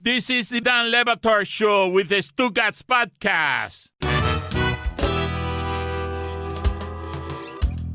This is the Dan Le Batard Show with the Stugotz podcast.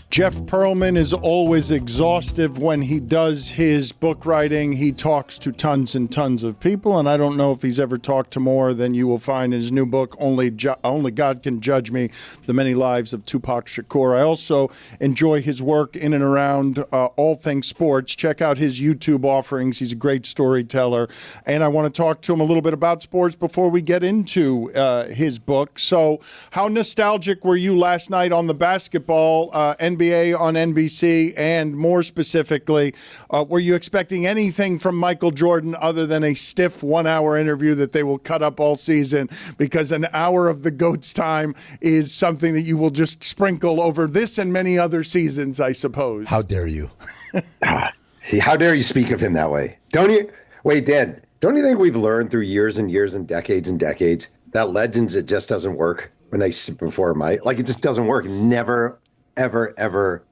Jeff Pearlman is always exhaustive when he does his book writing. He talks to tons and tons of people, and I don't know if he's ever talked to more than you will find in his new book, Only God Can Judge Me, The Many Lives of Tupac Shakur. I also enjoy his work in and around all things sports. Check out his YouTube offerings. He's a great storyteller, and I want to talk to him a little bit about sports before we get into his book. So how nostalgic were you last night on the basketball, NBA on NBC, and more specifically, were you expecting anything from Michael Jordan other than a stiff 1-hour interview that they will cut up all season, because an hour of the GOAT's time is something that you will just sprinkle over this and many other seasons, I suppose. How dare you? How dare you speak of him that way? Don't you? Wait, Dan, don't you think we've learned through years and years and decades that legends, it just doesn't work when they sit before Mike? Like, it just doesn't work. Never, ever,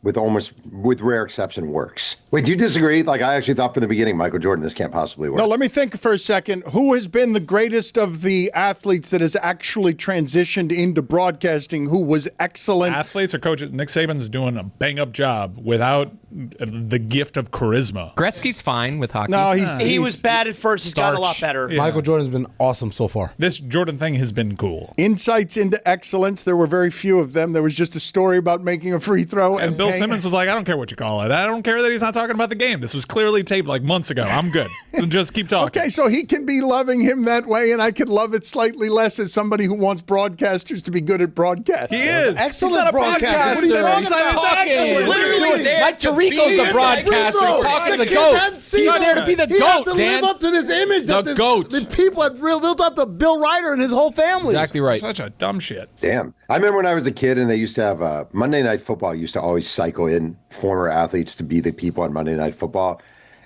with rare exception, works. Wait, do you disagree? Like, I actually thought from the beginning, Michael Jordan, this can't possibly work. No, let me think for a second. Who has been the greatest of the athletes that has actually transitioned into broadcasting, who was excellent? Athletes or coaches? Nick Saban's doing a bang-up job without the gift of charisma. Gretzky's fine with hockey. No, he was bad at first. He's gotten a lot better. Yeah. Michael Jordan's been awesome so far. This Jordan thing has been cool. Insights into excellence. There were very few of them. There was just a story about making a free throw. And Bill Simmons was like, I don't care what you call it. I don't care that he's not talking about the game. This was clearly taped like months ago. I'm good. So just keep talking. Okay, so he can be loving him that way, and I can love it slightly less as somebody who wants broadcasters to be good at broadcasting. He is. Excellent broadcaster. He's not talking. Literally, Mike Tirico's the broadcaster. He's talking to the GOAT. He's not there to be the GOAT, to Dan. live up to this image that The GOAT. the people have built up to Bill Ryder and his whole family. Exactly right. Such a dumb shit. Damn. I remember when I was a kid and they used to have Monday Night Football used to always cycle in former athletes to be the people on Monday Night Football.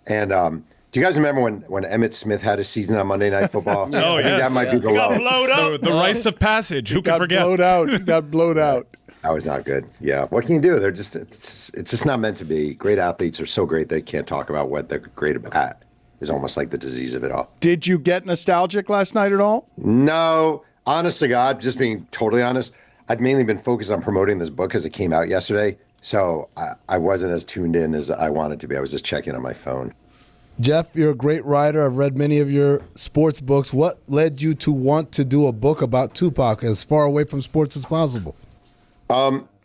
And do you guys remember when Emmitt Smith had a season on Monday Night Football? Oh, I think that might be the low. The rites of passage. Who can forget? He got blowed out. That was not good. Yeah. What can you do? They're just it's just not meant to be. Great athletes are so great they can't talk about what they're great at. Is almost like the disease of it all. Did you get nostalgic last night at all? No. Honest to God, just being totally honest, I've mainly been focused on promoting this book because it came out yesterday. So I wasn't as tuned in as I wanted to be. I was just checking on my phone. Jeff, you're a great writer. I've read many of your sports books. What led you to want to do a book about Tupac as far away from sports as possible?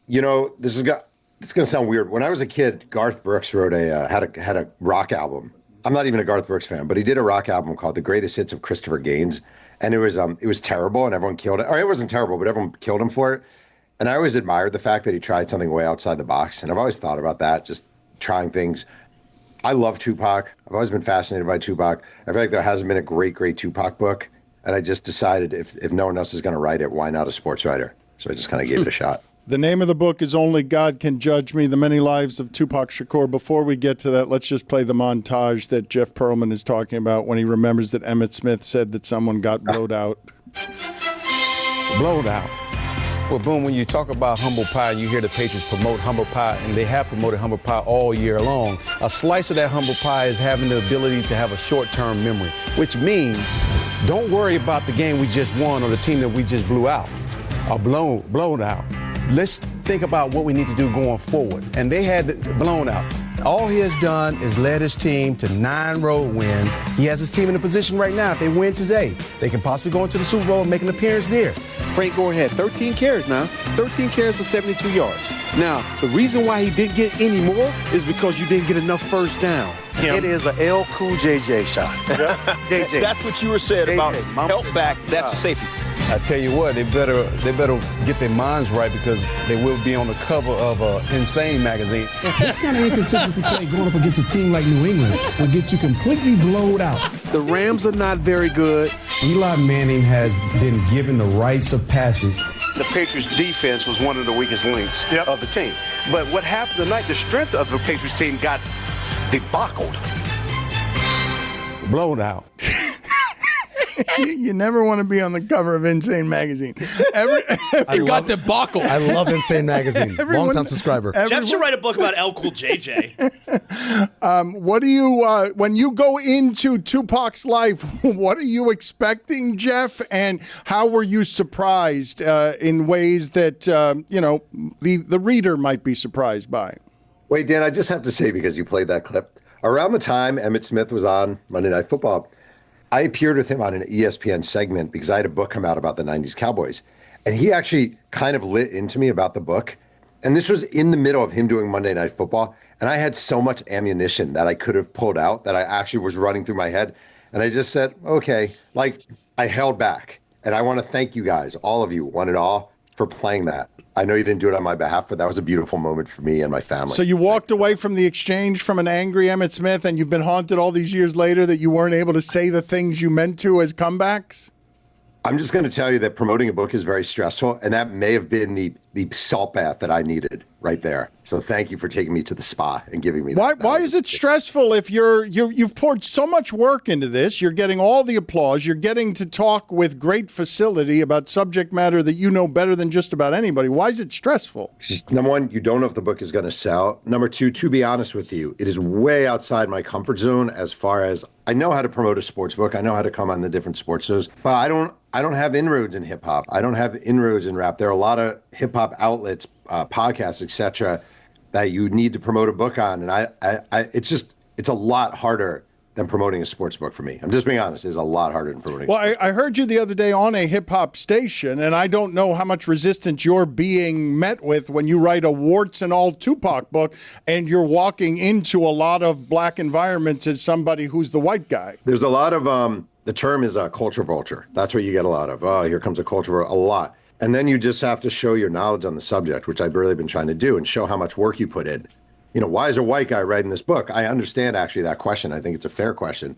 You know, this is going to sound weird. When I was a kid, Garth Brooks wrote had a rock album. I'm not even a Garth Brooks fan, but he did a rock album called The Greatest Hits of Christopher Gaines, and it was terrible, and everyone killed it. Or it wasn't terrible, but everyone killed him for it. And I always admired the fact that he tried something way outside the box, and I've always thought about that, just trying things. I love Tupac. I've always been fascinated by Tupac. I feel like there hasn't been a great Tupac book, and I just decided if no one else is going to write it, why not a sports writer? So I just kind of gave it a shot. The name of the book is Only God Can Judge Me, The Many Lives of Tupac Shakur. Before we get to that, let's just play the montage that Jeff Pearlman is talking about when he remembers that Emmitt Smith said that someone got blowed out. Blowed out. Well, Boom, when you talk about humble pie, you hear the Patriots promote humble pie, and they have promoted humble pie all year long. A slice of that humble pie is having the ability to have a short-term memory, which means don't worry about the game we just won or the team that we just blew out or blown out. Let's think about what we need to do going forward. And they had blown out. All he has done is led his team to 9 road wins. He has his team in a position right now. If they win today, they can possibly go into the Super Bowl and make an appearance there. Frank Gore had 13 carries now, 13 carries for 72 yards. Now, the reason why he didn't get any more is because you didn't get enough first down. It is a L Cool JJ shot. JJ. That's what you were saying about help back. That's the safety. I tell you what, they better get their minds right because they will be on the cover of Insane magazine. This kind of inconsistency play going up against a team like New England will get you completely blowed out. The Rams are not very good. Eli Manning has been given the rites of passage. The Patriots defense was one of the weakest links of the team. But what happened tonight, the strength of the Patriots team got debacled. Blown out. You never want to be on the cover of Insane Magazine. It got debacle. I love Insane Magazine. Long-time subscriber. Jeff should write a book about L Cool JJ. What do you, when you go into Tupac's life, what are you expecting, Jeff? And how were you surprised in ways that, the reader might be surprised by? Wait, Dan, I just have to say, because you played that clip, around the time Emmitt Smith was on Monday Night Football, I appeared with him on an ESPN segment because I had a book come out about the 90s Cowboys. And he actually kind of lit into me about the book. And this was in the middle of him doing Monday Night Football. And I had so much ammunition that I could have pulled out that I actually was running through my head. And I just said, okay, I held back. And I want to thank you guys, all of you, one and all, for playing that. I know you didn't do it on my behalf, but that was a beautiful moment for me and my family. So you walked away from the exchange from an angry Emmitt Smith, and you've been haunted all these years later that you weren't able to say the things you meant to as comebacks? I'm just going to tell you that promoting a book is very stressful, and that may have been the salt bath that I needed right there. So thank you for taking me to the spa and giving me that. Why is it stressful if you've poured so much work into this? You're getting all the applause. You're getting to talk with great facility about subject matter that you know better than just about anybody. Why is it stressful? Number one, you don't know if the book is going to sell. Number two, to be honest with you, it is way outside my comfort zone as far as I know how to promote a sports book. I know how to come on the different sports shows, but I don't have inroads in hip hop. I don't have inroads in rap. There are a lot of hip hop outlets, podcasts, etc., that you need to promote a book on, and it's a lot harder than promoting a sports book for me. I'm just being honest. It's a lot harder than promoting. Well, I heard you the other day on a hip hop station, and I don't know how much resistance you're being met with when you write a warts and all Tupac book, and you're walking into a lot of black environments as somebody who's the white guy. There's a lot of the term is a culture vulture. That's what you get a lot of. Oh, here comes a culture vulture, a lot. And then you just have to show your knowledge on the subject, which I've really been trying to do, and show how much work you put in. Why is a white guy writing this book? I understand actually that question. I think it's a fair question.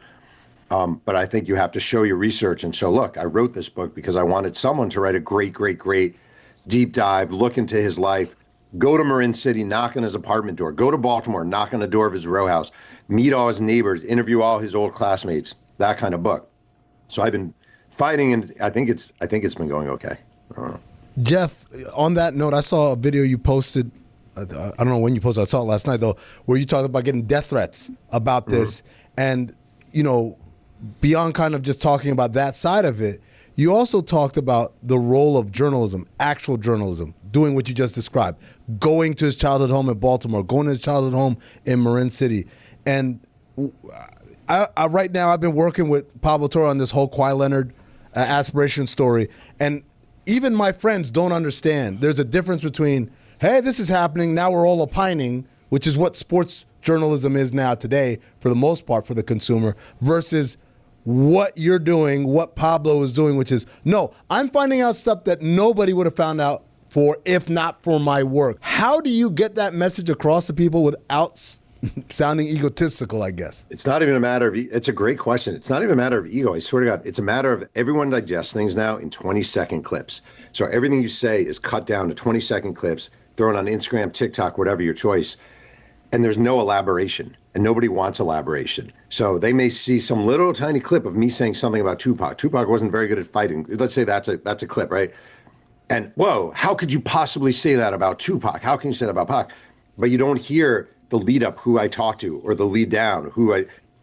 But I think you have to show your research and show, look, I wrote this book because I wanted someone to write a great, great, great deep dive, look into his life, go to Marin City, knock on his apartment door, go to Baltimore, knock on the door of his row house, meet all his neighbors, interview all his old classmates, that kind of book. So I've been fighting, and I think it's been going okay. Jeff, on that note, I saw a video you posted. I don't know when you posted. I saw it last night though, where you talked about getting death threats about this, and beyond kind of just talking about that side of it, you also talked about the role of journalism, actual journalism, doing what you just described, going to his childhood home in Baltimore, going to his childhood home in Marin City, and I right now I've been working with Pablo Torre on this whole Kawhi Leonard aspiration story, and even my friends don't understand. There's a difference between, hey, this is happening, now we're all opining, which is what sports journalism is now today for the most part for the consumer, versus what you're doing, what Pablo is doing, which is, no, I'm finding out stuff that nobody would have found out if not for my work. How do you get that message across to people without sounding egotistical, I guess? It's not even a matter of, it's a great question. It's not even a matter of ego. I swear to God, it's a matter of everyone digests things now in 20-second clips. So everything you say is cut down to 20-second clips, thrown on Instagram, TikTok, whatever your choice. And there's no elaboration, and nobody wants elaboration. So they may see some little tiny clip of me saying something about Tupac. Tupac wasn't very good at fighting. Let's say that's a clip, right? And whoa, how could you possibly say that about Tupac? How can you say that about Pac? But you don't hear the lead up, who I talked to, or the lead down,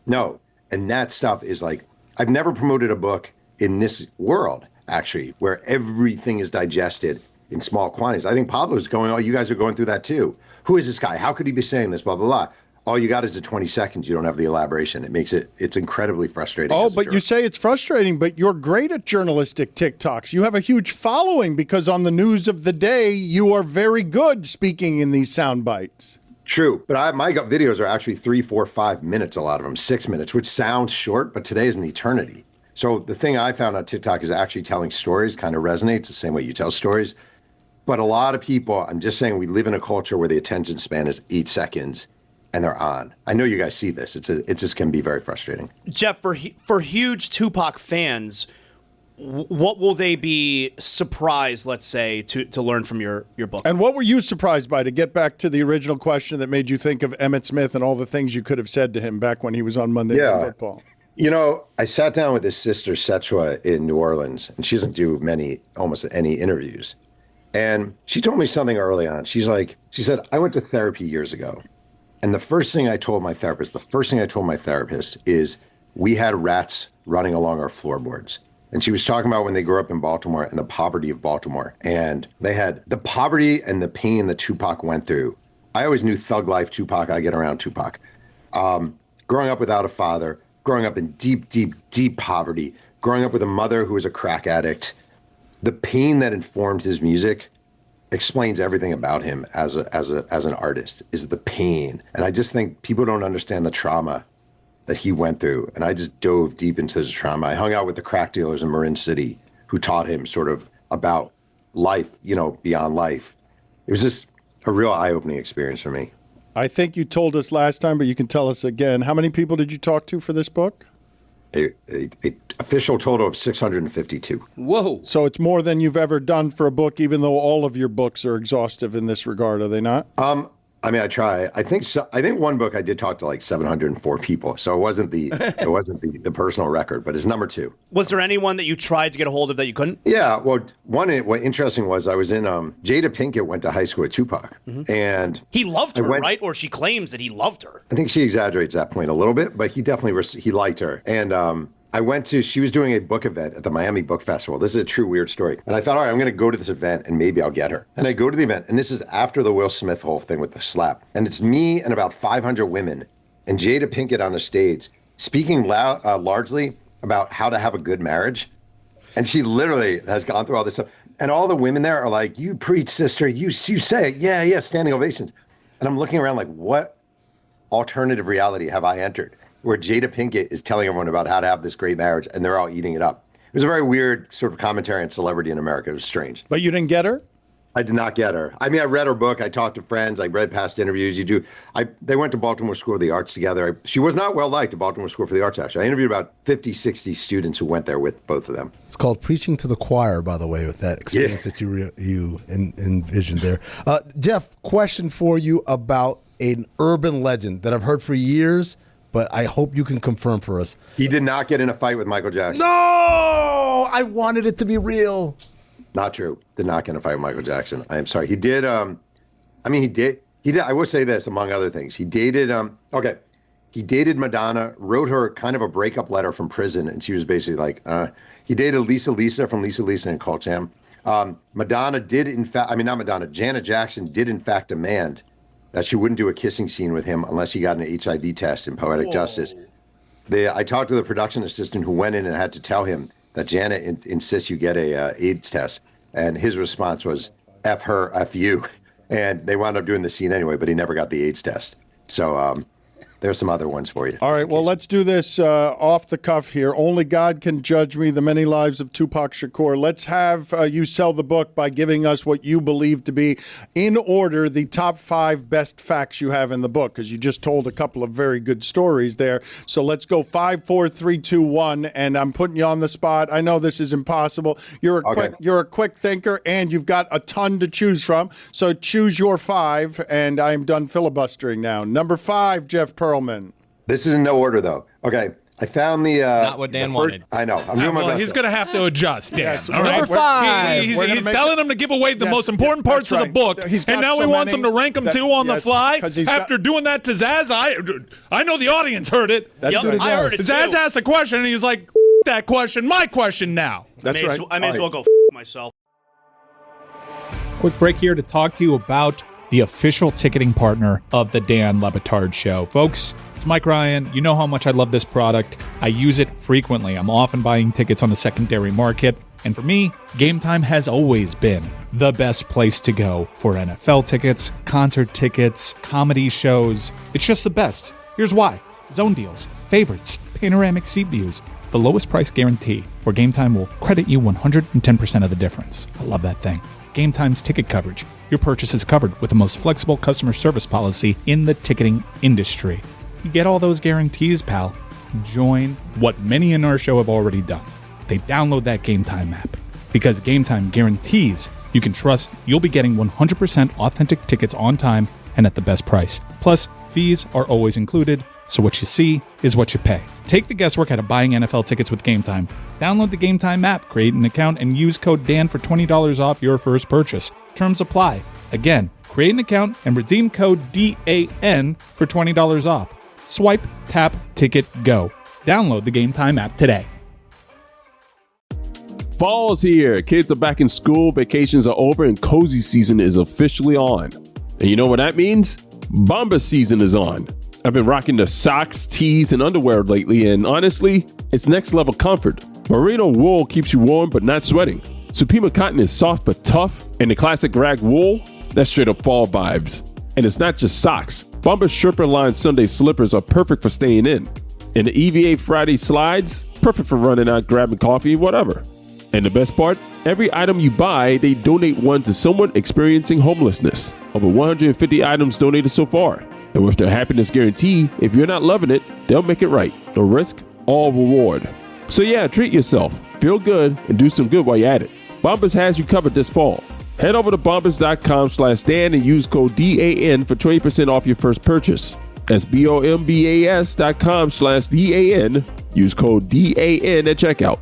no. And that stuff is like, I've never promoted a book in this world, actually, where everything is digested in small quantities. I think Pablo's going, oh, you guys are going through that too. Who is this guy? How could he be saying this? Blah, blah, blah. All you got is the 20 seconds. You don't have the elaboration. It makes it's incredibly frustrating. Oh, but you say it's frustrating, but you're great at journalistic TikToks. You have a huge following because on the news of the day, you are very good speaking in these sound bites. True, but my videos are actually 3, 4, 5 minutes, a lot of them, 6 minutes, which sounds short, but today is an eternity. So the thing I found on TikTok is actually telling stories kind of resonates the same way you tell stories. But a lot of people, I'm just saying, we live in a culture where the attention span is 8 seconds and they're on. I know you guys see this. It just can be very frustrating. Jeff, for huge Tupac fans, what will they be surprised, let's say, to learn from your book? And what were you surprised by, to get back to the original question that made you think of Emmitt Smith and all the things you could have said to him back when he was on Monday Night Football? You know, I sat down with his sister Setua in New Orleans, and she doesn't do almost any interviews. And she told me something early on. She said, I went to therapy years ago. And the first thing I told my therapist is we had rats running along our floorboards. And she was talking about when they grew up in Baltimore and the poverty of Baltimore. And they had the poverty and the pain that Tupac went through. I always knew thug life Tupac. I get around Tupac. Growing up without a father, growing up in deep, deep, deep poverty, growing up with a mother who was a crack addict. The pain that informed his music explains everything about him as an artist, is the pain. And I just think people don't understand the trauma that he went through. And I just dove deep into his trauma. I hung out with the crack dealers in Marin City who taught him sort of about life, beyond life. It was just a real eye-opening experience for me. I think you told us last time, but you can tell us again. How many people did you talk to for this book? A official total of 652. Whoa. So it's more than you've ever done for a book, even though all of your books are exhaustive in this regard, are they not? I mean, I try. I think one book I did talk to like 704 people, so it wasn't the personal record, but it's number 2. Was there anyone that you tried to get a hold of that you couldn't? Yeah, well, what interesting was I was in Jada Pinkett went to high school with Tupac, and he loved her, right? Or she claims that he loved her. I think she exaggerates that point a little bit, but he definitely he liked her, and she was doing a book event at the Miami Book Festival. This is a true weird story. And I thought, all right, I'm going to go to this event and maybe I'll get her. And I go to the event, and this is after the Will Smith whole thing with the slap. And it's me and about 500 women and Jada Pinkett on the stage speaking largely about how to have a good marriage. And she literally has gone through all this stuff. And all the women there are like, you preach, sister. You say it. Yeah, standing ovations. And I'm looking around like, what alternative reality have I entered? Where Jada Pinkett is telling everyone about how to have this great marriage, and they're all eating it up. It was a very weird sort of commentary on celebrity in America. It was strange. But you didn't get her? I did not get her. I mean, I read her book. I talked to friends. I read past interviews. They went to Baltimore School of the Arts together. She was not well liked at Baltimore School for the Arts, actually. I interviewed about 50, 60 students who went there with both of them. It's called preaching to the choir, by the way, with that experience that you envisioned there. Jeff, question for you about an urban legend that I've heard for years, but I hope you can confirm for us. He did not get in a fight with Michael Jackson. No! I wanted it to be real. Not true. Did not get in a fight with Michael Jackson. I am sorry. He did. He did. I will say this, among other things. He dated. He dated Madonna. Wrote her kind of a breakup letter from prison, and she was basically like, he dated Lisa from Lisa and Cult Jam. Madonna did, in fact. I mean, not Madonna. Janet Jackson did, in fact, demand that she wouldn't do a kissing scene with him unless he got an HIV test in Poetic Justice. I talked to the production assistant who went in and had to tell him that Janet insists you get a AIDS test. And his response was, F her, F you. And they wound up doing the scene anyway, but he never got the AIDS test. So there's some other ones for you. All right, well, let's do this off the cuff here. Only God Can Judge Me, The Many Lives of Tupac Shakur. Let's have you sell the book by giving us what you believe to be, in order, the top 5 best facts you have in the book, because you just told a couple of very good stories there. So let's go 5, 4, 3, 2, 1, and I'm putting you on the spot. I know this is impossible. You're a quick thinker, and you've got a ton to choose from. So choose your 5, and I'm done filibustering now. Number 5, Jeff Pearlman. This is in no order, though. Okay, I found the... not what Dan wanted. I know. I'm doing my best. He's going to have to adjust, Dan. Yes, all right? Number 5. He's telling him to give away the most important parts of the book, and now he wants him to rank them too on the fly. After doing that to Zaz, I know the audience heard it. I heard it Zaz too. asked a question, and he's like, that question, my question now. That's right. I may as well go myself. Quick break here to talk to you about the official ticketing partner of the Dan Le Batard Show. Folks, it's Mike Ryan. You know how much I love this product. I use it frequently. I'm often buying tickets on the secondary market. And for me, Game Time has always been the best place to go for NFL tickets, concert tickets, comedy shows. It's just the best. Here's why. Zone deals, favorites, panoramic seat views, the lowest price guarantee, where Game Time will credit you 110% of the difference. I love that thing. Game Time's ticket coverage. Your purchase is covered with the most flexible customer service policy in the ticketing industry. You get all those guarantees, pal. Join what many in our show have already done. They download that Game Time app, because Game Time guarantees you can trust you'll be getting 100% authentic tickets on time and at the best price. Plus, fees are always included, So what you see is what you pay. Take the guesswork out of buying NFL tickets with Game Time. Download the Game Time app, create an account, and use code DAN for $20 off your first purchase. Terms apply. Again, create an account and redeem code DAN for $20 off. Swipe, tap, ticket, go. Download the Game Time app today. Fall's here. Kids are back in school, vacations are over, and cozy season is officially on. And you know what that means? Bomber season is on. I've been rocking the socks, tees, and underwear lately, and honestly, it's next level comfort. Merino wool keeps you warm but not sweating. Supima cotton is soft but tough, and the classic rag wool, that's straight up fall vibes. And it's not just socks. Bomber's Sherpa-lined Sunday slippers are perfect for staying in. And the EVA Friday slides, perfect for running out, grabbing coffee, whatever. And the best part? Every item you buy, they donate one to someone experiencing homelessness. Over 150 items donated so far. And with their happiness guarantee, if you're not loving it, they'll make it right. No risk, all reward. So yeah, treat yourself, feel good, and do some good while you're at it. Bombas has you covered this fall. Head over to bombas.com/Dan and use code DAN for 20% off your first purchase. That's bombas.com/DAN. Use code DAN at checkout.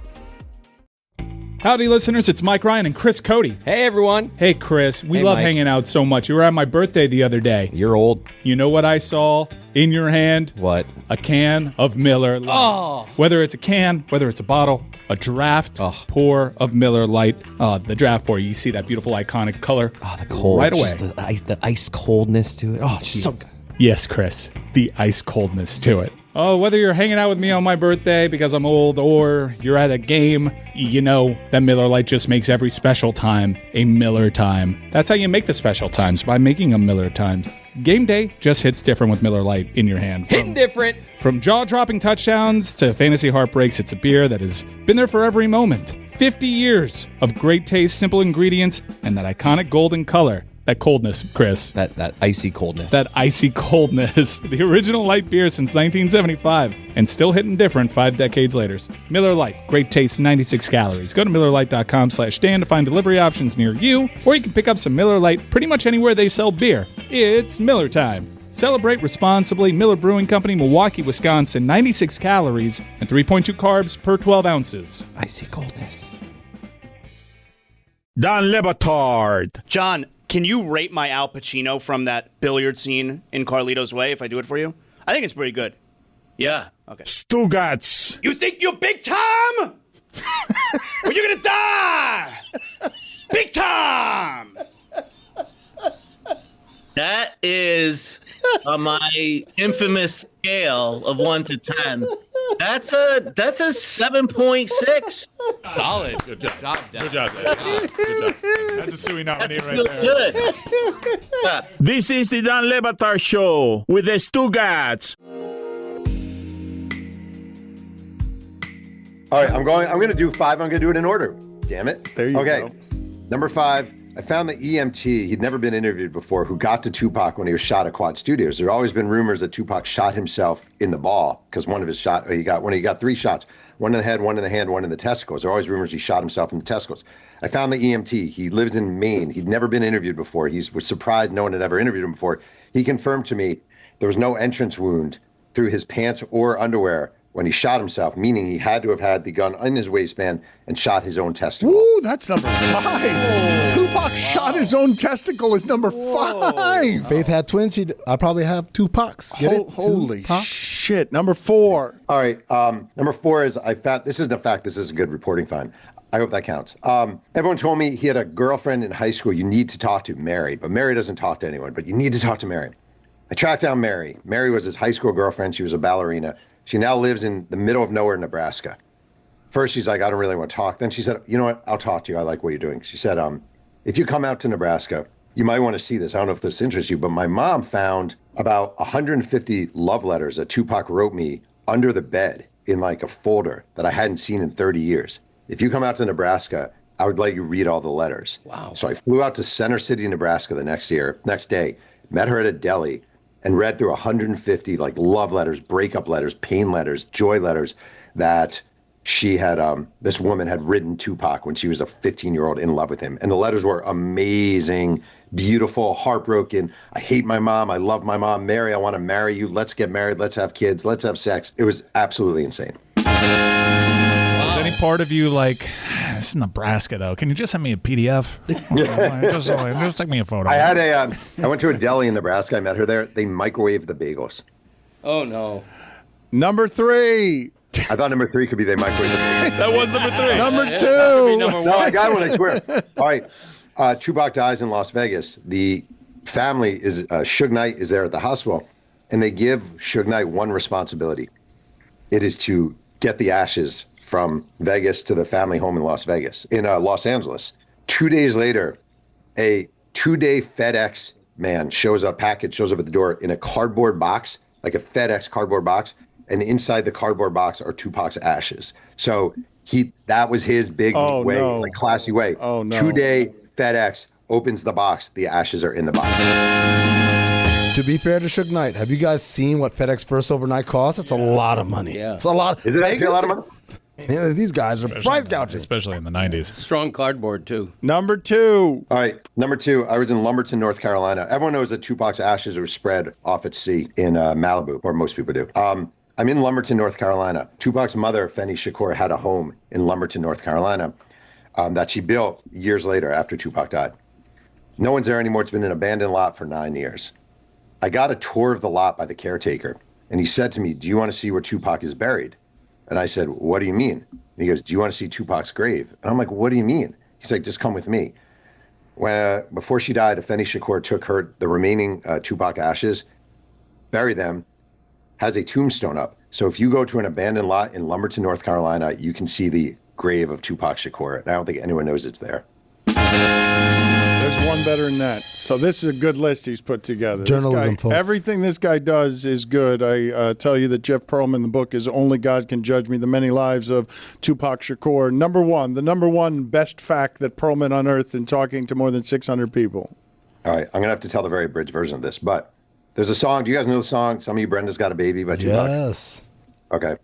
Howdy, listeners. It's Mike Ryan and Chris Cote. Hey, everyone. Hey, Chris. We Hey, love Mike. hanging out so much. You were at my birthday the other day. You're old. You know what I saw in your hand? What? A can of Miller Lite. Oh. Whether it's a can, whether it's a bottle, a draft pour of Miller Lite. The draft pour, you see that beautiful iconic color. Oh, the cold. Right away. Just the ice coldness to it. Oh, just so good. Yes, Chris. The ice coldness to it. Oh, whether you're hanging out with me on my birthday because I'm old or you're at a game, you know that Miller Lite just makes every special time a Miller time. That's how you make the special times, by making them Miller times. Game day just hits different with Miller Lite in your hand. Hitting different. From jaw-dropping touchdowns to fantasy heartbreaks, it's a beer that has been there for every moment. 50 years of great taste, simple ingredients, and that iconic golden color. That coldness, Chris. That icy coldness. That icy coldness. The original light beer since 1975, and still hitting different 5 decades later. Miller Lite, great taste, 96 calories. Go to MillerLite.com/Dan to find delivery options near you, or you can pick up some Miller Lite pretty much anywhere they sell beer. It's Miller time. Celebrate responsibly. Miller Brewing Company, Milwaukee, Wisconsin. 96 calories and 3.2 carbs per 12 ounces. Icy coldness. Dan Batard. John, can you rate my Al Pacino from that billiard scene in Carlito's Way if I do it for you? I think it's pretty good. Yeah. Okay. Stugotz. You think you're big time? Or you're gonna die? Big time! That is on my infamous scale of 1 to 10. That's a 7.6. Solid. Good job. Good job. Good job. That's a Suey nominee right Feel there. good. Yeah. This is the Dan Batard Show with the Stugotz. All right, I'm going to do 5. I'm going to do it in order. Damn it. There you go. go. Number 5, I found the EMT. He'd never been interviewed before, who got to Tupac when he was shot at Quad Studios. There had always been rumors that Tupac shot himself in the ball because one of his shots, he got 3 shots, one in the head, one in the hand, one in the testicles. There are always rumors he shot himself in the testicles. I found the EMT. He lives in Maine. He'd never been interviewed before. He was surprised no one had ever interviewed him before. He confirmed to me there was no entrance wound through his pants or underwear when he shot himself, meaning he had to have had the gun in his waistband and shot his own testicle. Ooh, that's number 5. Tupac shot his own testicle is number 5. Faith had twins. I'd probably have two Pacs. Get it? Holy Tupac? shit. Number 4. All right. Number 4 is I found, this isn't a fact, this is a good reporting find. I hope that counts. Everyone told me he had a girlfriend in high school you need to talk to, Mary, but Mary doesn't talk to anyone, but you need to talk to Mary. I tracked down Mary. Mary was his high school girlfriend. She was a ballerina. She now lives in the middle of nowhere, Nebraska. First, she's like, I don't really want to talk. Then she said, you know what? I'll talk to you. I like what you're doing. She said, if you come out to Nebraska, you might want to see this. I don't know if this interests you, but my mom found about 150 love letters that Tupac wrote me under the bed in like a folder that I hadn't seen in 30 years. If you come out to Nebraska, I would let you read all the letters. Wow. So I flew out to Center City, Nebraska the next day, met her at a deli, and read through 150 like love letters, breakup letters, pain letters, joy letters that she had this woman had written Tupac when she was a 15-year-old in love with him. And the letters were amazing, beautiful, heartbroken. I hate my mom. I love my mom. Mary, I want to marry you. Let's get married. Let's have kids. Let's have sex. It was absolutely insane. Is any part of you like, this is Nebraska, though. Can you just send me a PDF? just take me a photo. I went to a deli in Nebraska. I met her there. They microwaved the bagels. Oh, no. Number 3. I thought number 3 could be they microwave the bagels. That was number 3. Number 2. No, I got one, I swear. All right. Tupac dies in Las Vegas. The family is, Suge Knight is there at the hospital, and they give Suge Knight one responsibility. It is to get the ashes from Vegas to the family home in Los Angeles. 2 days later, a 2-day FedEx man shows up at the door in a cardboard box, like a FedEx cardboard box, and inside the cardboard box are Tupac's ashes. So that was his big way, like classy way. Oh, no. 2-day FedEx opens the box. The ashes are in the box. To be fair to Suge Knight, have you guys seen what FedEx first overnight costs? It's a lot of money. Yeah. It's a lot. Is it actually a lot of money? Yeah, these guys are price gouging. Especially in the 90s. Strong cardboard, too. Number 2. All right, number 2. I was in Lumberton, North Carolina. Everyone knows that Tupac's ashes were spread off at sea in Malibu, or most people do. I'm in Lumberton, North Carolina. Tupac's mother, Feni Shakur, had a home in Lumberton, North Carolina that she built years later after Tupac died. No one's there anymore. It's been an abandoned lot for 9 years. I got a tour of the lot by the caretaker, and he said to me, "Do you want to see where Tupac is buried?" And I said, "What do you mean?" And he goes, "Do you want to see Tupac's grave?" And I'm like, "What do you mean?" He's like, "Just come with me." Before she died, Feni Shakur took the remaining Tupac ashes, buried them, has a tombstone up. So if you go to an abandoned lot in Lumberton, North Carolina, you can see the grave of Tupac Shakur. And I don't think anyone knows it's there. There's one better than that. So this is a good list he's put together. Journalism, folks. Everything this guy does is good. I tell you that Jeff Pearlman, the book is Only God Can Judge Me, The Many Lives of Tupac Shakur. The number one best fact that Pearlman unearthed in talking to more than 600 people. All right, I'm going to have to tell the very abridged version of this, but there's a song. Do you guys know the song? Some of you, Brenda's Got a Baby by Tupac? Yes. Okay.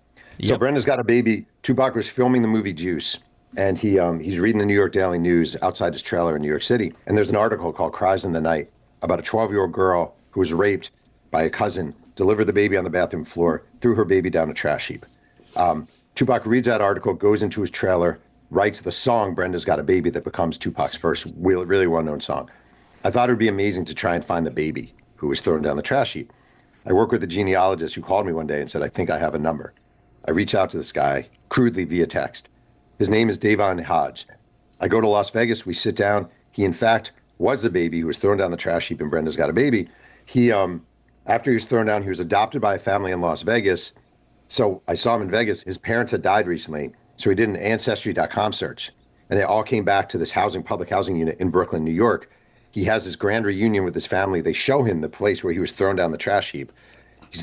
So Brenda's Got a Baby. Tupac was filming the movie Juice, and he's reading the New York Daily News outside his trailer in New York City. And there's an article called Cries in the Night about a 12-year-old girl who was raped by a cousin, delivered the baby on the bathroom floor, threw her baby down a trash heap. Tupac reads that article, goes into his trailer, writes the song Brenda's Got a Baby that becomes Tupac's first really well-known song. I thought it would be amazing to try and find the baby who was thrown down the trash heap. I work with a genealogist who called me one day and said, "I think I have a number." I reach out to this guy crudely via text. His name is Davon Hodge. I go to Las Vegas. We sit down. He, in fact, was the baby who was thrown down the trash heap in Brenda's Got a Baby. He, after he was thrown down, he was adopted by a family in Las Vegas. So I saw him in Vegas. His parents had died recently. So he did an Ancestry.com search. And they all came back to this public housing unit in Brooklyn, New York. He has this grand reunion with his family. They show him the place where he was thrown down the trash heap.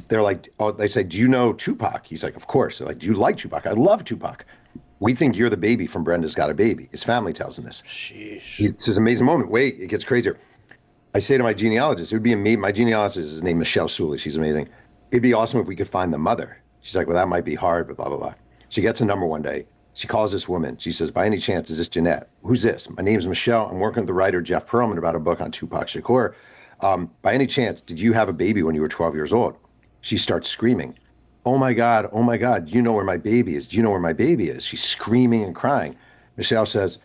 They're like, they say, "Do you know Tupac?" He's like, "Of course." They're like, "Do you like Tupac?" "I love Tupac." "We think you're the baby from Brenda's Got a Baby." His family tells him this. Sheesh. It's this amazing moment. Wait, it gets crazier. I say to my genealogist, it would be amazing. My genealogist is named Michelle Suley. She's amazing. "It'd be awesome if we could find the mother." She's like, "Well, that might be hard, but blah, blah, blah." She gets a number one day. She calls this woman. She says, "By any chance, is this Jeanette?" "Who's this?" "My name's Michelle. I'm working with the writer Jeff Pearlman about a book on Tupac Shakur. By any chance, did you have a baby when you were 12 years old?" She starts screaming. Oh my God, do you know where my baby is? Do you know where my baby is?" She's screaming and crying. Michelle says,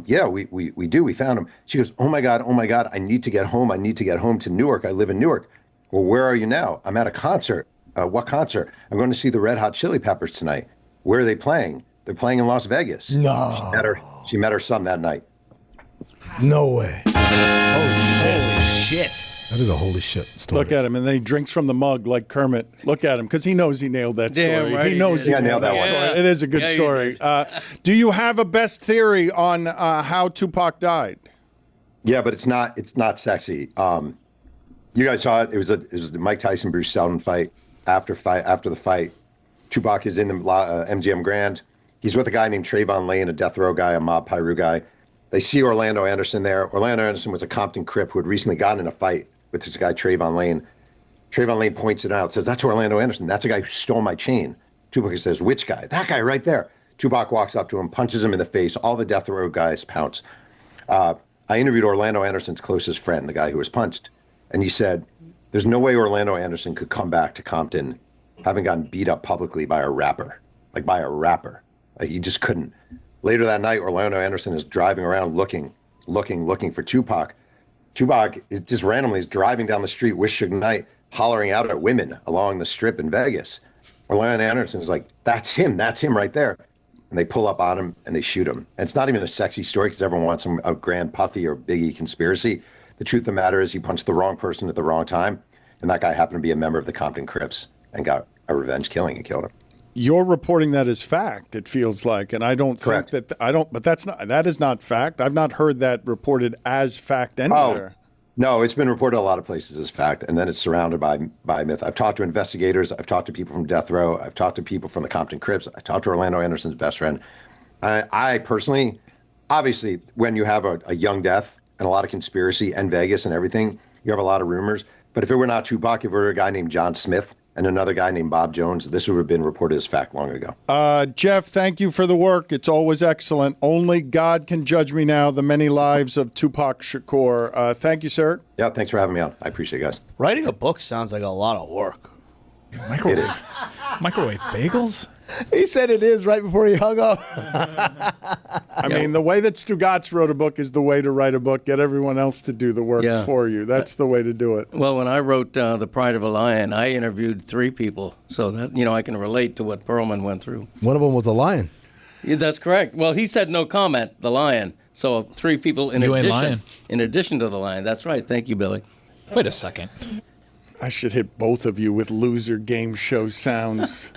"Yeah, we do. We found him." She goes, oh my God, I need to get home. I need to get home to Newark. I live in Newark." "Well, where are you now?" "I'm at a concert." "What concert?" "I'm going to see the Red Hot Chili Peppers tonight." "Where are they playing?" "They're playing in Las Vegas." No. She met her son that night. No way. Holy shit. That is a holy shit story. Look at him, and then he drinks from the mug like Kermit. Look at him, because he knows he nailed that story. Damn right he knows he nailed that story. It is a good story. Do you have a best theory on how Tupac died? Yeah, but it's not sexy. You guys saw it. It was the Mike Tyson Bruce Seldon fight. After the fight, Tupac is in the MGM Grand. He's with a guy named Trayvon Lane, a death row guy, a mob Pyru guy. They see Orlando Anderson there. Orlando Anderson was a Compton Crip who had recently gotten in a fight with this guy, Trayvon Lane. Trayvon Lane points it out, says, "That's Orlando Anderson. That's the guy who stole my chain." Tupac says, "Which guy?" "That guy right there." Tupac walks up to him, punches him in the face. All the death row guys pounce. I interviewed Orlando Anderson's closest friend, the guy who was punched, and he said, there's no way Orlando Anderson could come back to Compton having gotten beat up publicly by a rapper. Like, he just couldn't. Later that night, Orlando Anderson is driving around looking for Tupac. Tupac is just randomly driving down the street with Suge Knight, hollering out at women along the strip in Vegas. Orlando Anderson is like, that's him right there. And they pull up on him and they shoot him. And it's not even a sexy story because everyone wants a grand Puffy or Biggie conspiracy. The truth of the matter is he punched the wrong person at the wrong time. And that guy happened to be a member of the Compton Crips and got a revenge killing and killed him. You're reporting that as fact, it feels like, and I don't Correct. think but that is not fact. I've not heard that reported as fact anywhere. Oh, no, it's been reported a lot of places as fact, and then it's surrounded by myth. I've talked to investigators, I've talked to people from death row, I've talked to people from the Compton Crips, I talked to Orlando Anderson's best friend. I personally, obviously, when you have a young death and a lot of conspiracy and Vegas and everything, you have a lot of rumors. But if it were not Tupac, if it were a guy named John Smith and another guy named Bob Jones, this would have been reported as fact long ago. Jeff, thank you for the work. It's always excellent. Only God can judge me now, the many lives of Tupac Shakur. Thank you, sir. Yeah, thanks for having me on. I appreciate it, guys. Writing a book sounds like a lot of work. Microwave, It is. microwave bagels? He said it is right before he hung up. I mean, the way that Stugotz wrote a book is the way to write a book. Get everyone else to do the work for you. That's the way to do it. Well, when I wrote The Pride of a Lion, I interviewed 3 people. So that, I can relate to what Pearlman went through. One of them was a lion. Yeah, that's correct. Well, he said no comment, the lion. So 3 people in addition to the lion. That's right. Thank you, Billy. Wait a second. I should hit both of you with loser game show sounds.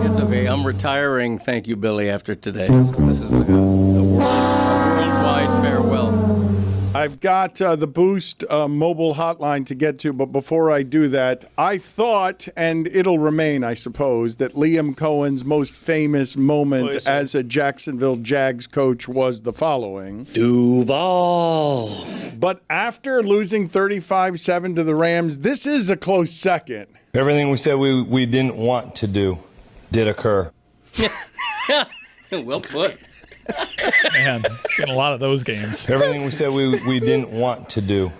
It's okay. I'm retiring, thank you, Billy, after today. So this is a worldwide farewell. I've got the Boost mobile hotline to get to, but before I do that, I thought, and it'll remain, I suppose, that Liam Cohen's most famous moment as a Jacksonville Jags coach was the following. Duval. But after losing 35-7 to the Rams, this is a close second. Everything we said we didn't want to do did occur. Well put. Man, seen a lot of those games. Everything we said we didn't want to do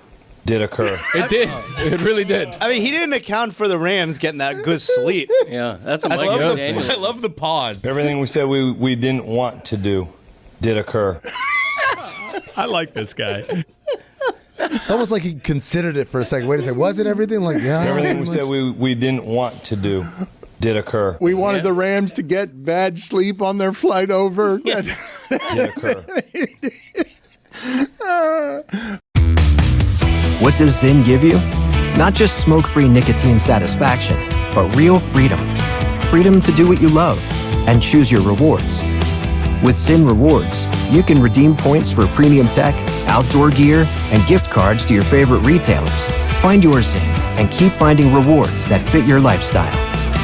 did occur. It did. It really did. I mean, he didn't account for the Rams getting that good sleep. Yeah, that's a I love the pause. Everything we said we didn't want to do did occur. I like this guy. It's almost like he considered it for a second. Wait a second. Was it everything? Like, yeah. Everything we said we didn't want to do did occur. We wanted the Rams to get bad sleep on their flight over. Did occur. What does Zyn give you? Not just smoke-free nicotine satisfaction, but real freedom. Freedom to do what you love and choose your rewards. With Zyn Rewards, you can redeem points for premium tech, outdoor gear, and gift cards to your favorite retailers. Find your Zyn and keep finding rewards that fit your lifestyle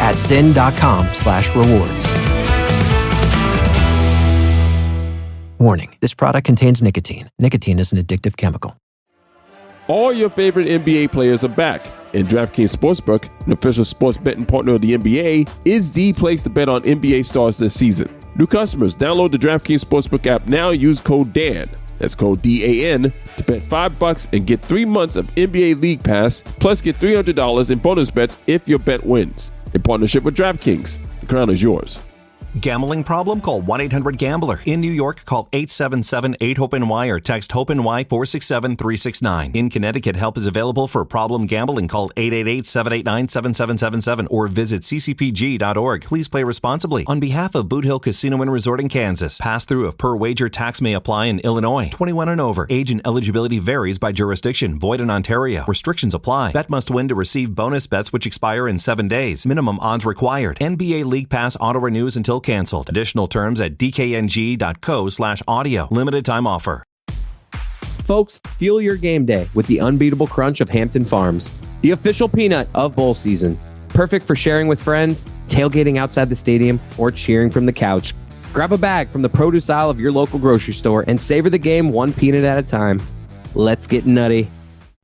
at zyn.com/rewards. Warning, this product contains nicotine. Nicotine is an addictive chemical. All your favorite NBA players are back, and DraftKings Sportsbook, an official sports betting partner of the NBA, is the place to bet on NBA stars this season. New customers, download the DraftKings Sportsbook app now and use code DAN. That's code DAN to bet $5 and get 3 months of NBA League Pass, plus get $300 in bonus bets if your bet wins. In partnership with DraftKings, the crown is yours. Gambling problem? Call 1-800-GAMBLER. In New York, call 877-8-HOPE-NY or text HOPE-NY 467-369. In Connecticut, help is available for problem gambling. Call 888-789-7777 or visit ccpg.org. Please play responsibly. On behalf of Boot Hill Casino and Resort in Kansas, pass-through of per wager tax may apply in Illinois. 21 and over. Age and eligibility varies by jurisdiction. Void in Ontario. Restrictions apply. Bet must win to receive bonus bets which expire in 7 days. Minimum odds required. NBA League Pass auto renews until canceled. Additional terms at dkng.co/audio. Limited time offer. Folks, fuel your game day with the unbeatable crunch of Hampton Farms, the official peanut of bowl season. Perfect for sharing with friends, tailgating outside the stadium, or cheering from the couch. Grab a bag from the produce aisle of your local grocery store and savor the game one peanut at a time. Let's get nutty.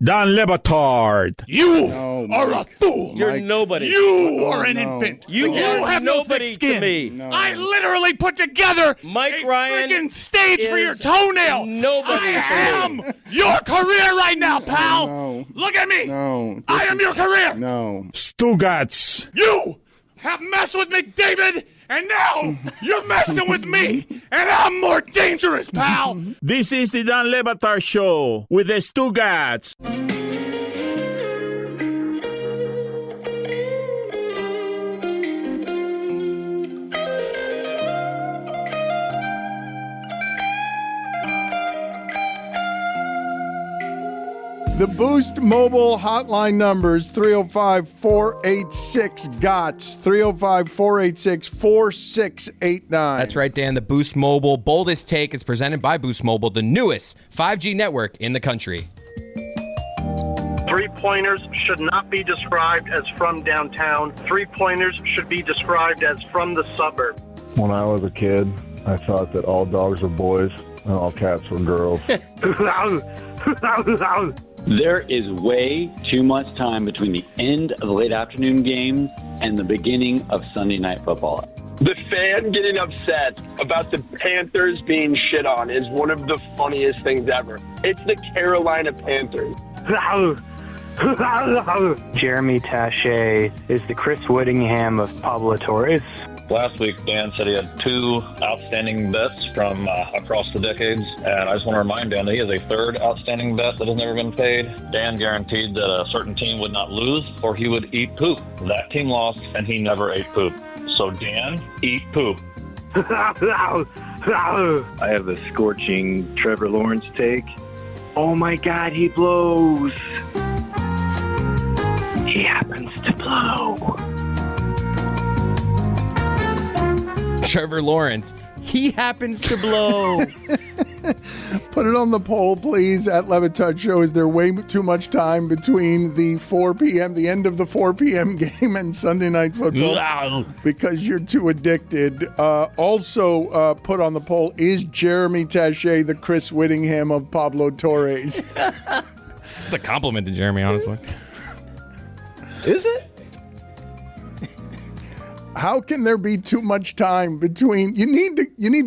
Don Le Batard. You are a fool. You're nobody. You are an infant. You have no nobody thick skin. to me. I literally put together Mike a Ryan freaking stage for your toenail. Nobody I am your career right now, pal. No. Look at me. No. I am your career. No. Stugotz. You have messed with McDavid, and now you're messing with me, and I'm more dangerous, pal. This is the Don Le Batard Show with the Stugotz. The Boost Mobile hotline numbers 305-486-GOTS, 305-486-4689. That's right, Dan. The Boost Mobile Boldest Take is presented by Boost Mobile, the newest 5G network in the country. Three-pointers should not be described as from downtown. Three-pointers should be described as from the suburb. When I was a kid, I thought that all dogs were boys and all cats were girls. There is way too much time between the end of the late afternoon games and the beginning of Sunday night football. The fan getting upset about the Panthers being shit on is one of the funniest things ever. It's the Carolina Panthers. Jeremy Taché is the Chris Whittingham of Pablo Torres. Last week, Dan said he had 2 outstanding bets from across the decades, and I just want to remind Dan that he has a 3rd outstanding bet that has never been paid. Dan guaranteed that a certain team would not lose, or he would eat poop. That team lost, and he never ate poop. So, Dan, eat poop. I have a scorching Trevor Lawrence take. Oh my God, he blows. He happens to blow. Trevor Lawrence, he happens to blow. Put it on the poll, please, at Le Batard Show. Is there way too much time between the 4 p.m., the end of the 4 p.m. game and Sunday Night Football? Because you're too addicted. Also put on the poll, is Jeremy Taché the Chris Whittingham of Pablo Torres? It's a compliment to Jeremy, honestly. Is it? How can there be too much time between? You need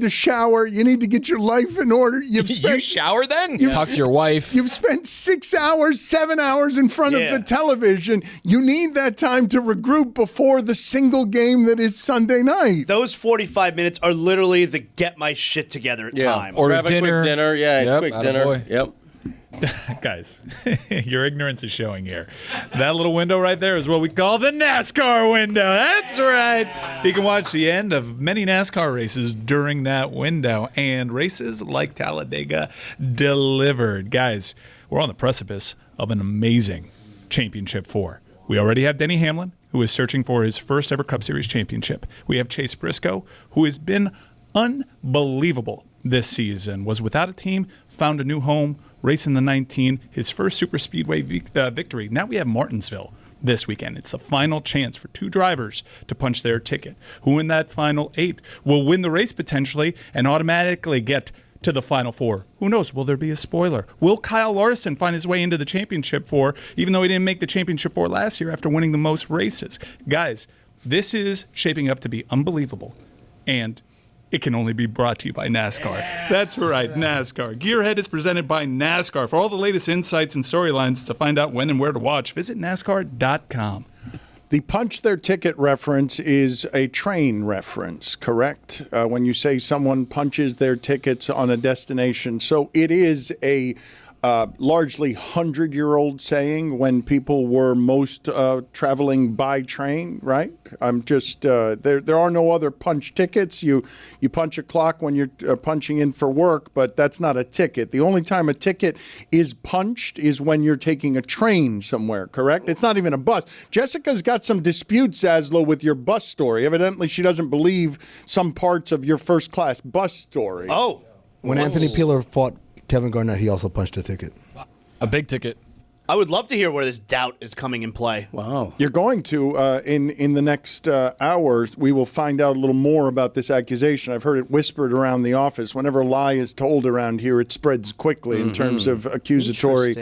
to shower. You need to get your life in order. You shower then? Talk to your wife. You've spent 6 hours, 7 hours in front of the television. You need that time to regroup before the single game that is Sunday night. Those 45 minutes are literally the get my shit together time. Order dinner. Quick dinner. Yeah, quick dinner. Boy. Yep. Guys, your ignorance is showing here. That little window right there is what we call the NASCAR window. That's right. You can watch the end of many NASCAR races during that window, and races like Talladega delivered. Guys, we're on the precipice of an amazing championship 4. We already have Denny Hamlin, who is searching for his first ever Cup Series championship. We have Chase Briscoe, who has been unbelievable this season, was without a team, found a new home, racing the 19, his first super speedway victory. Now we have Martinsville this weekend. It's the final chance for 2 drivers to punch their ticket. Who in that final 8 will win the race potentially and automatically get to the final 4? Who knows? Will there be a spoiler? Will Kyle Larson find his way into the championship 4, even though he didn't make the championship 4 last year after winning the most races? Guys, this is shaping up to be unbelievable, and it can only be brought to you by NASCAR. That's right, NASCAR. Gearhead is presented by NASCAR. For all the latest insights and storylines to find out when and where to watch, visit NASCAR.com. The punch their ticket reference is a train reference, correct? When you say someone punches their tickets on a destination. So it is a largely 100-year-old saying when people were most traveling by train, right? I'm just there are no other punch tickets. You punch a clock when you're punching in for work, but that's not a ticket. The only time a ticket is punched is when you're taking a train somewhere, correct? It's not even a bus. Jessica's got some disputes, Zaslow, with your bus story. Evidently, she doesn't believe some parts of your first-class bus story. Oh. When Anthony Peeler fought Kevin Garnett, he also punched a ticket. A big ticket. I would love to hear where this doubt is coming in play. Wow. You're going to, in the next hour, we will find out a little more about this accusation. I've heard it whispered around the office. Whenever a lie is told around here, it spreads quickly in terms of accusatory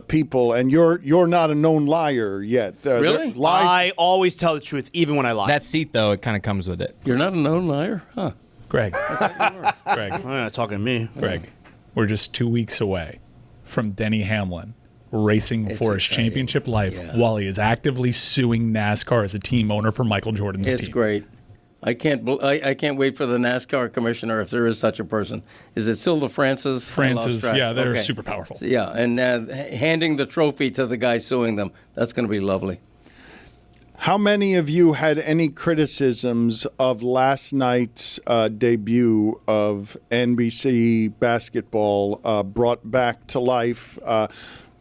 people. And you're not a known liar yet. Really? I always tell the truth, even when I lie. That seat, though, it kind of comes with it. You're not a known liar? Huh. Greg. Greg. I'm not talking to me. Greg, we're just 2 weeks away from Denny Hamlin racing for his championship life while he is actively suing NASCAR as a team owner for Michael Jordan's team. It's great. I can't wait for the NASCAR commissioner, if there is such a person. Is it still the Francis? Yeah, they're super powerful. Yeah, and handing the trophy to the guy suing them, that's going to be lovely. How many of you had any criticisms of last night's debut of NBC basketball brought back to life?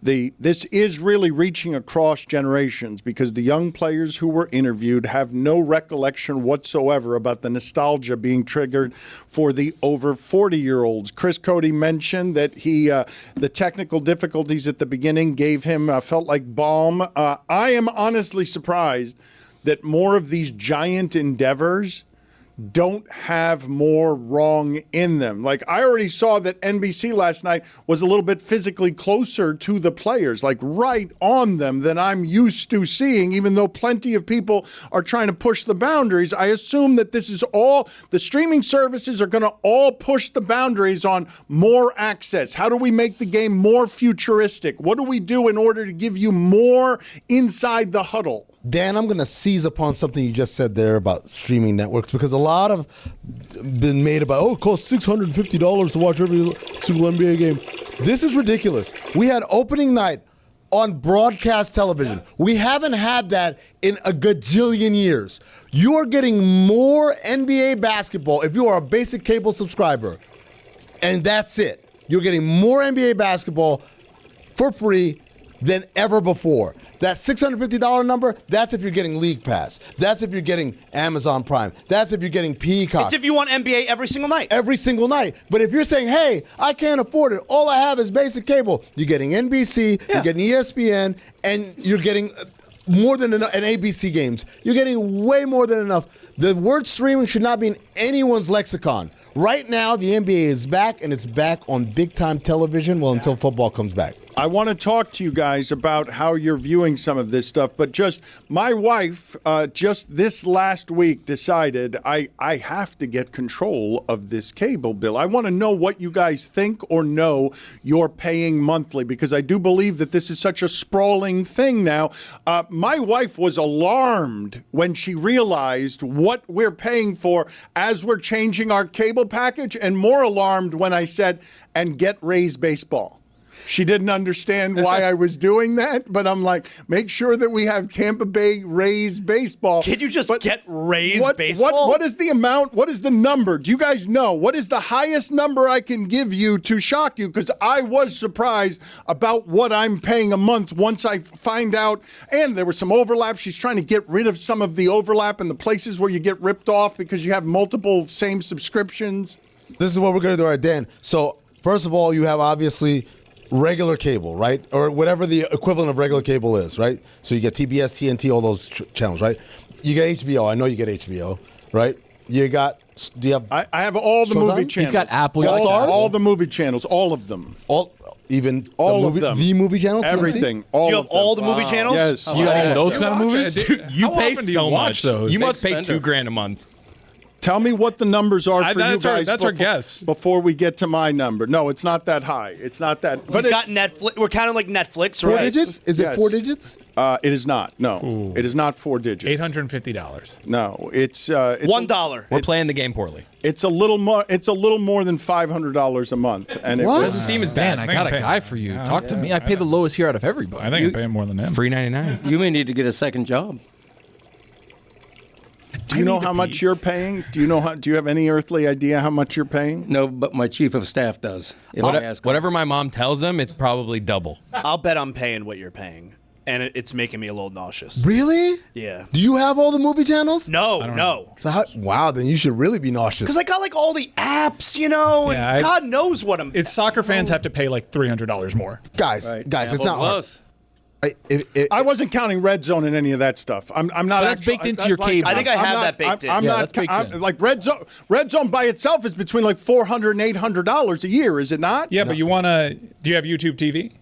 This is really reaching across generations because the young players who were interviewed have no recollection whatsoever about the nostalgia being triggered for the over 40-year-olds. Chris Cote mentioned that the technical difficulties at the beginning gave him felt like balm. I am honestly surprised that more of these giant endeavors don't have more wrong in them. Like, I already saw that NBC last night was a little bit physically closer to the players, like right on them than I'm used to seeing, even though plenty of people are trying to push the boundaries. I assume that this is all, the streaming services are going to all push the boundaries on more access. How do we make the game more futuristic? What do we do in order to give you more inside the huddle? Dan, I'm going to seize upon something you just said there about streaming networks, because a lot of been made about, it costs $650 to watch every single NBA game. This is ridiculous. We had opening night on broadcast television. We haven't had that in a gajillion years. You are getting more NBA basketball if you are a basic cable subscriber, and that's it. You're getting more NBA basketball for free than ever before. That $650 number, that's if you're getting League Pass. That's if you're getting Amazon Prime. That's if you're getting Peacock. It's if you want NBA every single night. Every single night. But if you're saying, hey, I can't afford it, all I have is basic cable, you're getting NBC, you're getting ESPN, and you're getting more than enough, and ABC games. You're getting way more than enough. The word streaming should not be in anyone's lexicon. Right now, the NBA is back, and it's back on big-time television, until football comes back. I want to talk to you guys about how you're viewing some of this stuff, but just my wife just this last week decided I have to get control of this cable bill. I want to know what you guys think or know you're paying monthly, because I do believe that this is such a sprawling thing now. My wife was alarmed when she realized what we're paying for as we're changing our cable package, and more alarmed when I said, and get Rays baseball. She didn't understand why I was doing that, but I'm like, make sure that we have Tampa Bay Rays baseball. Can you just get Rays baseball? What is the amount? What is the number? Do you guys know? What is the highest number I can give you to shock you? Because I was surprised about what I'm paying a month once I find out. And there was some overlap. She's trying to get rid of some of the overlap in the places where you get ripped off because you have multiple same subscriptions. This is what we're going to do, right, Dan. So, first of all, you have obviously regular cable, right? Or whatever the equivalent of regular cable is, right? So you get TBS, TNT, all those channels, right? You get HBO. I know you get HBO, right? You got, do you have? I have all the movie channels. He's got Apple. All the movie channels, all of them. All of them. The movie channels? Everything. Do you have all the movie channels? Yes. You got those kind of movies? You How pay often do so you watch much. those? You must pay $2,000 a month. Tell me what the numbers are for you guys. That's our guess. Before we get to my number. No, it's not that high. It's not that. But got Netflix. We're kind of like Netflix, 4 right? digits? Is it 4 digits? It is not. No, it is not 4 digits. $850. No, it's $1. We're playing the game poorly. It's a little more. It's a little more than $500 a month, and it doesn't seem as bad. Man, I got a guy for you. Talk to me. I pay the lowest here out of everybody. I think I'm paying more than him. Free 99. You may need to get a second job. Do you know how much you're paying? Do you have any earthly idea how much you're paying? No, but my chief of staff does. If I ask him. Whatever my mom tells him, it's probably double. I'll bet I'm paying what you're paying, and it's making me a little nauseous. Really? Yeah. Do you have all the movie channels? No. So wow, then you should really be nauseous. Because I got like all the apps, and God knows what I'm. It's soccer fans have to pay like $300 more. Guys, it's not hard. I wasn't counting Red Zone and any of that stuff. I'm not. That's baked into your cable. I think I have that baked in. I'm Yeah, not that's baked in. like Red Zone. Red Zone by itself is between like $400 and $800 a year, is it not? Yeah, but you want to. Do you have YouTube TV?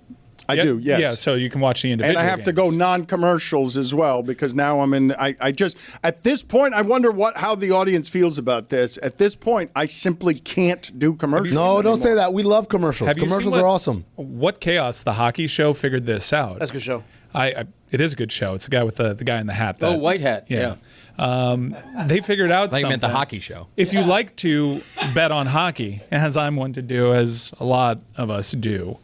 I do, yes. Yeah, so you can watch the individual And I have to go non-commercials as well because now I'm in. I just at this point I wonder how the audience feels about this. At this point, I simply can't do commercials. No, don't say that. We love commercials. Have you Commercials seen are awesome. What Chaos, the hockey show, figured this out. That's a good show. It is a good show. It's the guy with the guy in the hat. Oh, white hat. Yeah. They figured out Like something. you meant the hockey show. If you like to bet on hockey, as I'm one to do, as a lot of us do,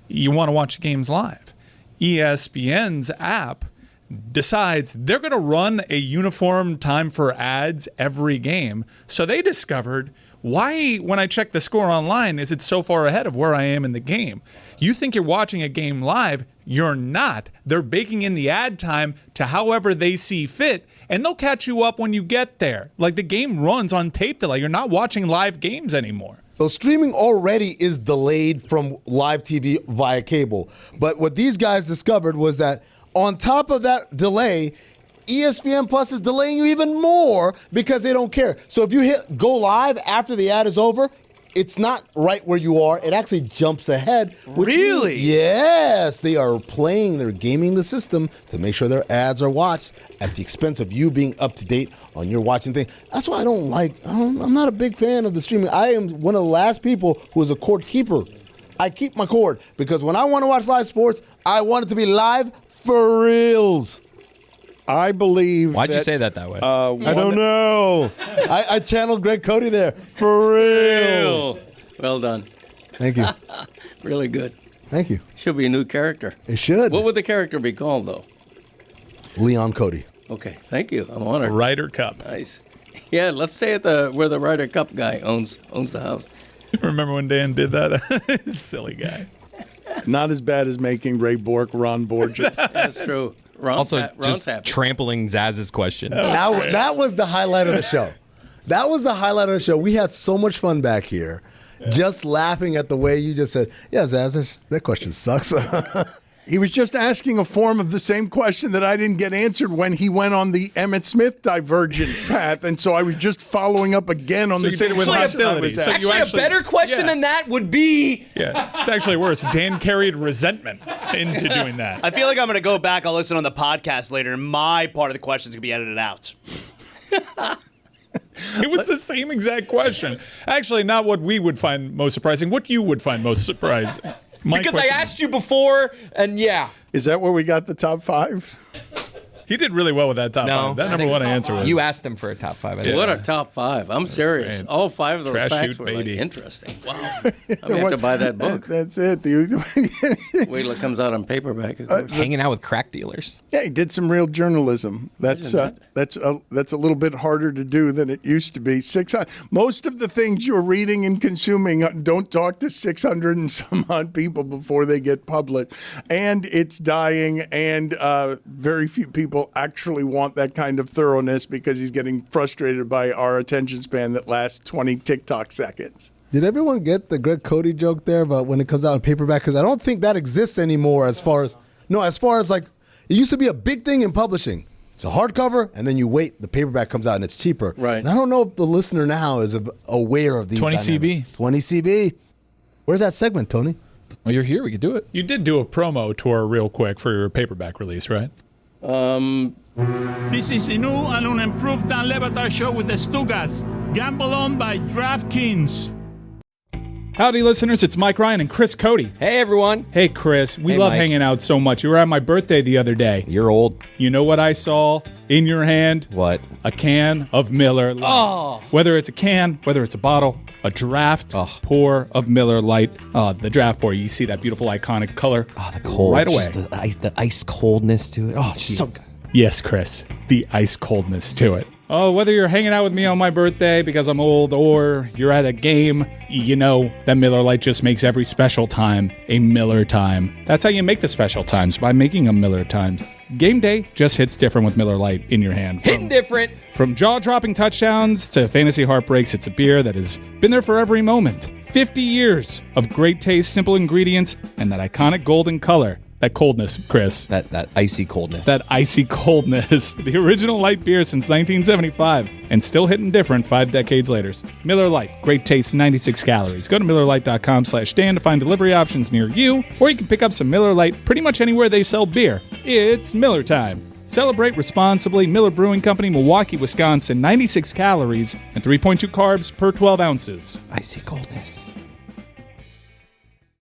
you want to watch the games live. ESPN's app decides they're going to run a uniform time for ads every game. So they discovered, why, when I check the score online, is it so far ahead of where I am in the game? You think you're watching a game live. You're not. They're baking in the ad time to however they see fit, and they'll catch you up when you get there. Like the game runs on tape delay. You're not watching live games anymore. So streaming already is delayed from live TV via cable. But what these guys discovered was that on top of that delay, ESPN Plus is delaying you even more because they don't care. So if you hit go live after the ad is over, it's not right where you are. It actually jumps ahead. Really? Yes. They are they're gaming the system to make sure their ads are watched at the expense of you being up to date on your watching thing. That's why I'm not a big fan of the streaming. I am one of the last people who is a cord keeper. I keep my cord because when I want to watch live sports, I want it to be live for reals. I believe. Why'd you say that way? I don't know. I channeled Greg Cote there. For real. Well done. Thank you. Really good. Thank you. Should be a new character. It should. What would the character be called, though? Leon Cote. Okay, thank you. I'm honored. Ryder Cup. Nice. Yeah, let's stay at where the Ryder Cup guy owns the house. Remember when Dan did that? Silly guy. Not as bad as making Ray Bork Ron Borges. That's true. Ron's trampling Zaz's question. That was the highlight of the show. That was the highlight of the show. We had so much fun back here, just laughing at the way you just said, yeah, Zaz, that question sucks. He was just asking a form of the same question that I didn't get answered when he went on the Emmitt Smith divergent path, and so I was just following up again on the same question. Actually, a better question than that would be... Yeah, it's actually worse. Dan carried resentment into doing that. I feel like I'm going to go back. I'll listen on the podcast later, and my part of the question is going to be edited out. It was the same exact question. Actually, not what we would find most surprising. What you would find most surprising. Because I asked you before, and yeah. Is that where we got the top 5? He did really well with that top 5. That number 1 answer was... You asked him for a top 5. What a top 5. I'm serious. Man. All 5 of those Trash facts shoot, were baby. like interesting. Wow. I'm going to have to buy that book. That's it. Wait till it comes out on paperback. Hanging out with crack dealers. Yeah, he did some real journalism. That's a little bit harder to do than it used to be. 600. Most of the things you're reading and consuming don't talk to 600 and some odd people before they get published, and it's dying. And very few people actually want that kind of thoroughness because he's getting frustrated by our attention span that lasts 20 TikTok seconds. Did everyone get the Greg Cote joke there about when it comes out in paperback? Because I don't think that exists anymore as far as like, it used to be a big thing in publishing. It's a hardcover, and then you wait, the paperback comes out, and it's cheaper. Right. And I don't know if the listener now is aware of these 20 dynamics. CB. 20 CB. Where's that segment, Tony? Well, you're here. We could do it. You did do a promo tour real quick for your paperback release, right? This is a new and an improved Dan Le Batard show with the Stugotz. Gamble on by DraftKings. Howdy, listeners. It's Mike Ryan and Chris Cote. Hey, everyone. Hey, Chris. We Hey, love Mike. hanging out so much. You were at my birthday the other day. You're old. You know what I saw in your hand? What? A can of Miller Lite. Oh. Whether it's a can, whether it's a bottle, a draft pour of Miller Lite. The draft pour, you see that beautiful iconic color. Oh, the cold. Right away. Just the ice coldness to it. Oh, it's just so good. Yes, Chris. The ice coldness to it. Oh, whether you're hanging out with me on my birthday because I'm old or you're at a game, you know that Miller Lite just makes every special time a Miller time. That's how you make the special times, by making them Miller times. Game day just hits different with Miller Lite in your hand. Hitting different. From jaw-dropping touchdowns to fantasy heartbreaks, it's a beer that has been there for every moment. 50 years of great taste, simple ingredients, and that iconic golden color That coldness, Chris. That icy coldness. That icy coldness. The original light beer since 1975 and still hitting different 5 decades later. Miller Lite. Great taste, 96 calories. Go to MillerLite.com/Dan to find delivery options near you, or you can pick up some Miller Lite pretty much anywhere they sell beer. It's Miller time. Celebrate responsibly. Miller Brewing Company, Milwaukee, Wisconsin. 96 calories and 3.2 carbs per 12 ounces. Icy coldness.